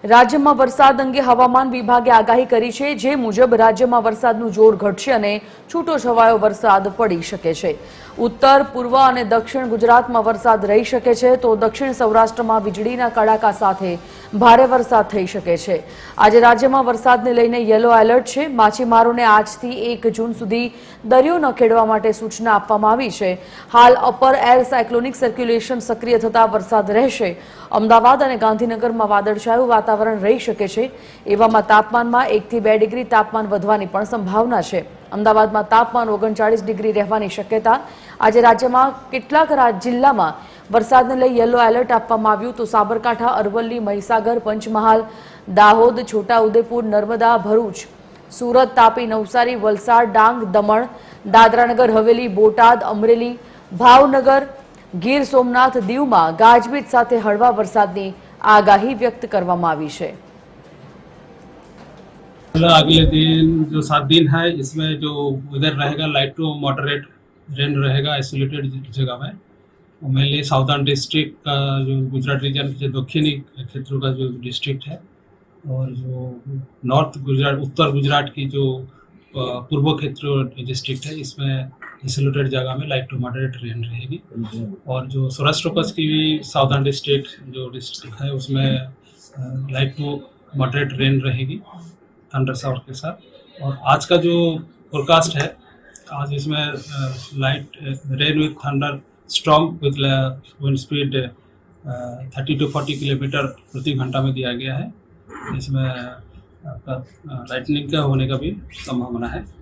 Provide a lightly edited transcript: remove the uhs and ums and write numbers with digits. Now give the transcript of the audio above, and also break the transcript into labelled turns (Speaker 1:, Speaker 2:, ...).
Speaker 1: રાજ્યમાં વરસાદ અંગે હવામાન વિભાગે આગાહી કરી છે, જે મુજબ રાજ્યમાં વરસાદનું જોર ઘટશે અને છૂટોછવાયો વરસાદ પડી શકે છે। ઉત્તર, પૂર્વ અને દક્ષિણ ગુજરાતમાં વરસાદ રહી શકે છે, તો દક્ષિણ સૌરાષ્ટ્રમાં વીજળીના કડાકા સાથે ભારે વરસાદ થઈ શકે છે। આજે રાજ્યમાં વરસાદને લઈને યલો એલર્ટ છે। માછીમારોને આજથી 1 જૂન સુધી દરિયો ન ખેડવા માટે સૂચના આપવામાં આવી છે। હાલ અપર એર સાયક્લોનિક સર્ક્યુલેશન સક્રિય થતા વરસાદ રહેશે। અમદાવાદ અને ગાંધીનગરમાં વાદળછાયું વાતાવરણ રહી શકે છે। એવામાં તાપમાનમાં 1 થી 2 ડિગ્રી તાપમાન વધવાની પણ સંભાવના છે। અમદાવાદમાં તાપમાન 39 ડિગ્રી રહેવાની શક્યતા। આજે રાજ્યમાં કેટલાક જિલ્લામાં વરસાદને લઈ યલો એલર્ટ આપવામાં આવ્યું, તો સાબરકાંઠા, અરવલ્લી, મહીસાગર, પંચમહાલ, દાહોદ, છોટાઉદેપુર, નર્મદા, ભરૂચ, સુરત, તાપી, નવસારી, વલસાડ, ડાંગ, દમણ, દાદરાનગર હવેલી, બોટાદ, અમરેલી, ભાવનગર, ગીર સોમનાથ, દીવમાં ગાજવીજ સાથે હળવા વરસાદની आगाही व्यक्त કરવામાં આવી છે।
Speaker 2: अगले दिन जो 7 दिन है, इसमें जो वेदर रहेगा लाइट टू मॉडरेट रेन रहेगा आइसोलेटेड जगह में। मेनली साउदर्न डिस्ट्रिक्ट का जो गुजरात रीजन के दक्षिणी क्षेत्रों का जो डिस्ट्रिक्ट है, और जो नॉर्थ गुजरात, उत्तर गुजरात की जो पूर्व क्षेत्र डिस्ट्रिक्ट है, इसमें आइसोलेटेड जगह में लाइट टू मॉडरेट रेन रहेगी। और जो सौराष्ट्र कच्छ की भी साउदर्न डिस्ट्रिक्ट जो डिस्ट्रिक्ट है, उसमें लाइट टू मॉडरेट रेन रहेगी थंडर शावर के साथ। और आज का जो फोरकास्ट है, आज इसमें light rain with thunder strong with wind speed 30 to 40 kilometre प्रति घंटा में दिया गया है। इसमें आपका लाइटनिंग का होने का भी संभावना है।